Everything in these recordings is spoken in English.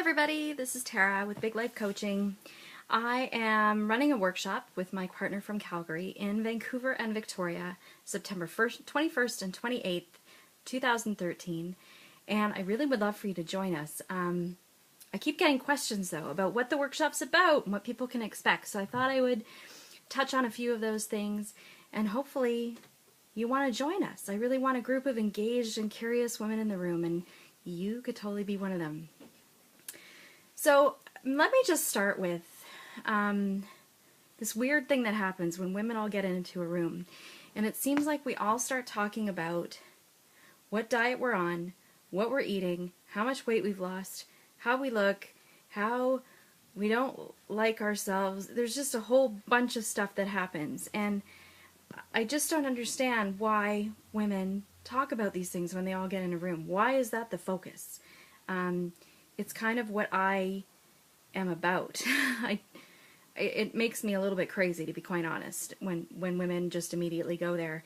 everybody, this is Tara with Big Life Coaching. I am running a workshop with my partner from Calgary in Vancouver and Victoria, September 21st and 28th, 2013, and I really would love for you to join us. I keep getting questions though about what the workshop's about and what people can expect, so I thought I would touch on a few of those things and hopefully you want to join us. I really want a group of engaged and curious women in the room, and you could totally be one of them. So let me just start with this weird thing that happens when women all get into a room, and it seems like we all start talking about what diet we're on, what we're eating, how much weight we've lost, how we look, how we don't like ourselves. There's just a whole bunch of stuff that happens, and I just don't understand why women talk about these things when they all get in a room. Why is that the focus? It's kind of what I am about. It makes me a little bit crazy, to be quite honest, when women just immediately go there.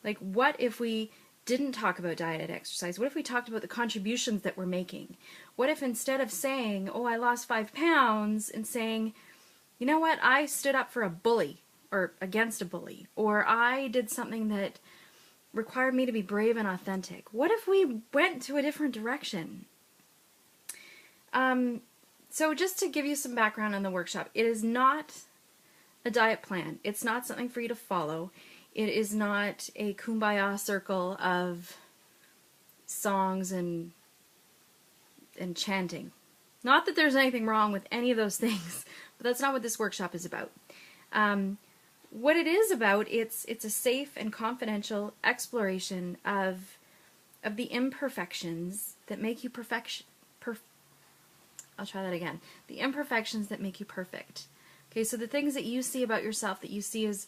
Like, what if we didn't talk about diet and exercise? What if we talked about the contributions that we're making? What if instead of saying, oh, I lost 5 pounds, and saying, you know what, I stood up for a bully, or against a bully, or I did something that required me to be brave and authentic? What if we went to a different direction? So just to give you some background on the workshop, it is not a diet plan. It's not something for you to follow. It is not a kumbaya circle of songs and chanting. Not that there's anything wrong with any of those things, but that's not what this workshop is about. What it is about, it's a safe and confidential exploration of the imperfections that make you I'll try that again. The imperfections that make you perfect. Okay, so the things that you see about yourself that you see as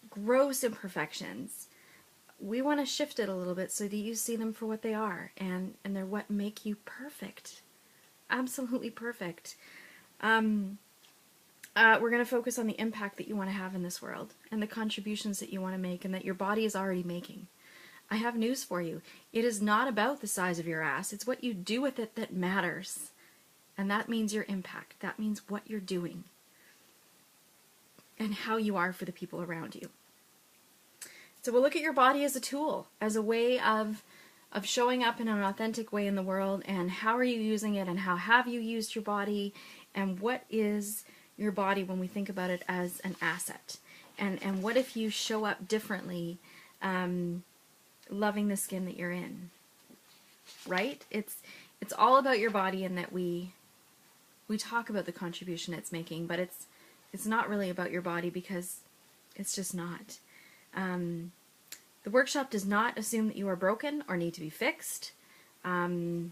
gross imperfections, we want to shift it a little bit so that you see them for what they are, and they're what make you perfect. Absolutely perfect. We're going to focus on the impact that you want to have in this world and the contributions that you want to make and that your body is already making. I have news for you. It is not about the size of your ass. It's what you do with it that matters. And that means your impact. That means what you're doing and how you are for the people around you. So we'll look at your body as a tool, as a way of showing up in an authentic way in the world, and how are you using it, and how have you used your body, and what is your body when we think about it as an asset, and what if you show up differently, loving the skin that you're in, right? It's all about your body, in that we talk about the contribution it's making, but it's not really about your body, because it's just not. The workshop does not assume that you are broken or need to be fixed. It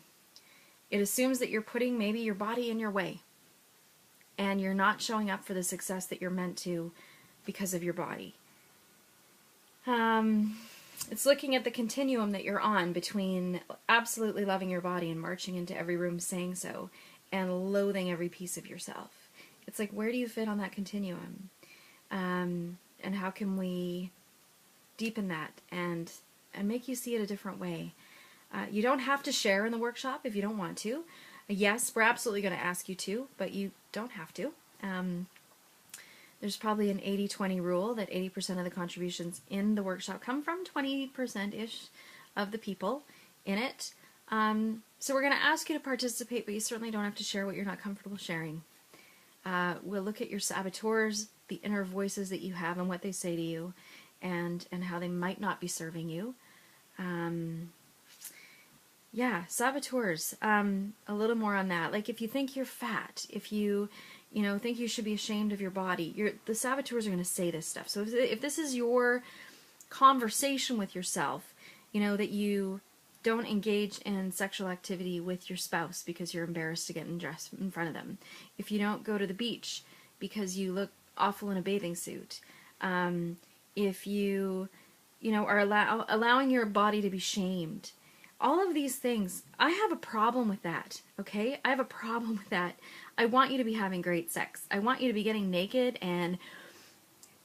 assumes that you're putting maybe your body in your way, and you're not showing up for the success that you're meant to because of your body. It's looking at the continuum that you're on between absolutely loving your body and marching into every room saying so, and loathing every piece of yourself. It's like, where do you fit on that continuum? And how can we deepen that and make you see it a different way? You don't have to share in the workshop if you don't want to. Yes, we're absolutely going to ask you to, but you don't have to. There's probably an 80-20 rule, that 80% of the contributions in the workshop come from 20%-ish of the people in it. So we're going to ask you to participate, but you certainly don't have to share what you're not comfortable sharing. We'll look at your saboteurs, the inner voices that you have and what they say to you, and how they might not be serving you. Yeah, saboteurs, a little more on that. Like, if you think you're fat, if you think you should be ashamed of your body, the saboteurs are going to say this stuff. So if this is your conversation with yourself, that you don't engage in sexual activity with your spouse because you're embarrassed to get dressed in front of them. If you don't go to the beach because you look awful in a bathing suit. If you, are allowing your body to be shamed. All of these things, I have a problem with that, okay? I have a problem with that. I want you to be having great sex. I want you to be getting naked and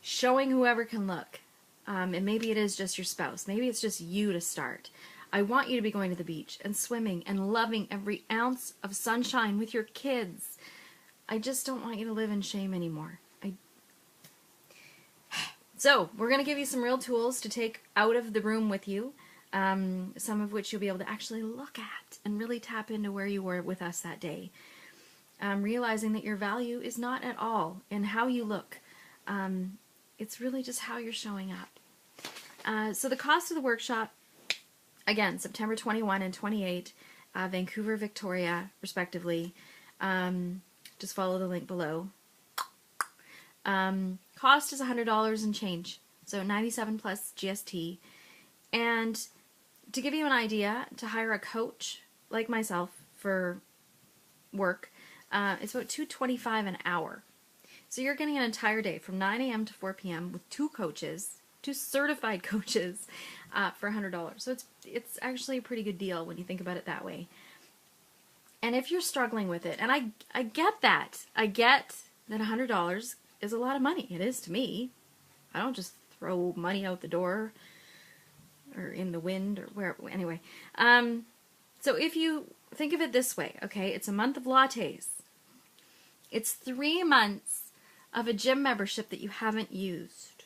showing whoever can look. And maybe it is just your spouse. Maybe it's just you to start. I want you to be going to the beach and swimming and loving every ounce of sunshine with your kids. I just don't want you to live in shame anymore. So, we're going to give you some real tools to take out of the room with you, some of which you'll be able to actually look at and really tap into where you were with us that day. Realizing that your value is not at all in how you look. It's really just how you're showing up. So the cost of the workshop, again, September 21 and 28, Vancouver, Victoria, respectively. Just follow the link below. Cost is $100 and change, so $97 plus GST. And to give you an idea, to hire a coach like myself for work, it's about $225 an hour. So you're getting an entire day from 9 a.m. to 4 p.m. with two coaches, two certified coaches, for $100. So it's actually a pretty good deal when you think about it that way. And if you're struggling with it, and I get that. I get that $100 is a lot of money. It is to me. I don't just throw money out the door or in the wind or where. Anyway, so if you think of it this way, okay, it's a month of lattes. It's 3 months of a gym membership that you haven't used.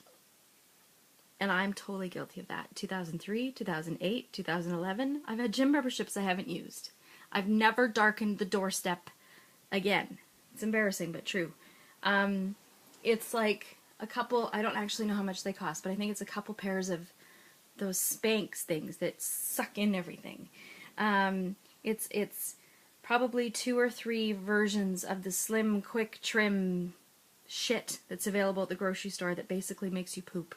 And I'm totally guilty of that. 2003, 2008, 2011, I've had gym memberships I haven't used. I've never darkened the doorstep again. It's embarrassing, but true. It's like a couple, I don't actually know how much they cost, but I think it's a couple pairs of those Spanx things that suck in everything. It's probably 2 or 3 versions of the slim, quick trim shit that's available at the grocery store that basically makes you poop.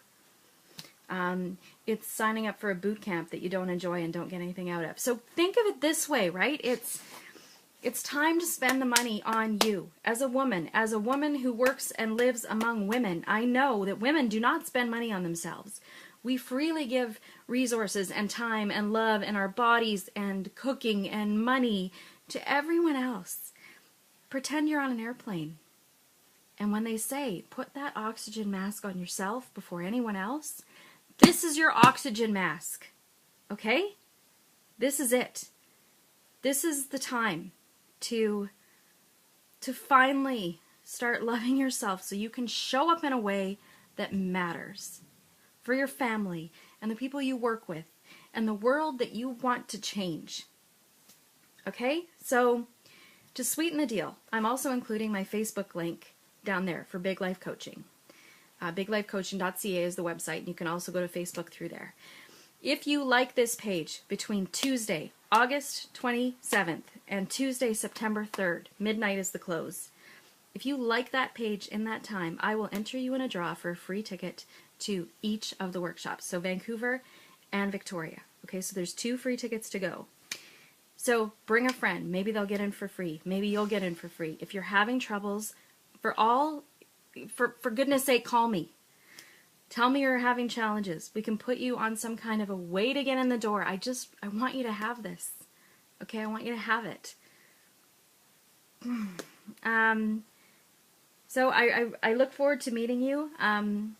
It's signing up for a boot camp that you don't enjoy and don't get anything out of. So think of it this way, right? It's time to spend the money on you. As a woman who works and lives among women, I know that women do not spend money on themselves. We freely give resources and time and love and our bodies and cooking and money to everyone else. Pretend you're on an airplane. And when they say, put that oxygen mask on yourself before anyone else, this is your oxygen mask. Okay? This is it. This is the time to finally start loving yourself so you can show up in a way that matters for your family and the people you work with and the world that you want to change. Okay? So, to sweeten the deal, I'm also including my Facebook link down there for Big Life Coaching. BigLifeCoaching.ca is the website, and you can also go to Facebook through there. If you like this page between Tuesday, August 27th, and Tuesday, September 3rd, midnight is the close. If you like that page in that time, I will enter you in a draw for a free ticket to each of the workshops. So Vancouver and Victoria. Okay, so there's 2 free tickets to go. So bring a friend. Maybe they'll get in for free. Maybe you'll get in for free. If you're having troubles, for goodness sake, call me. Tell me you're having challenges. We can put you on some kind of a way to get in the door. I want you to have this. Okay, I want you to have it. So I look forward to meeting you. And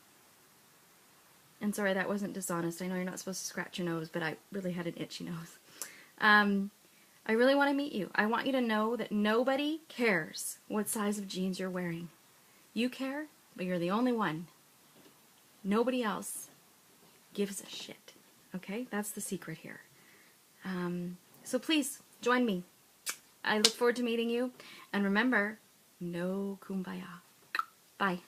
sorry, that wasn't dishonest. I know you're not supposed to scratch your nose, but I really had an itchy nose. I really want to meet you. I want you to know that nobody cares what size of jeans you're wearing. You care, but you're the only one. Nobody else gives a shit. Okay? That's the secret here. So please, join me. I look forward to meeting you. And remember, no kumbaya. Bye.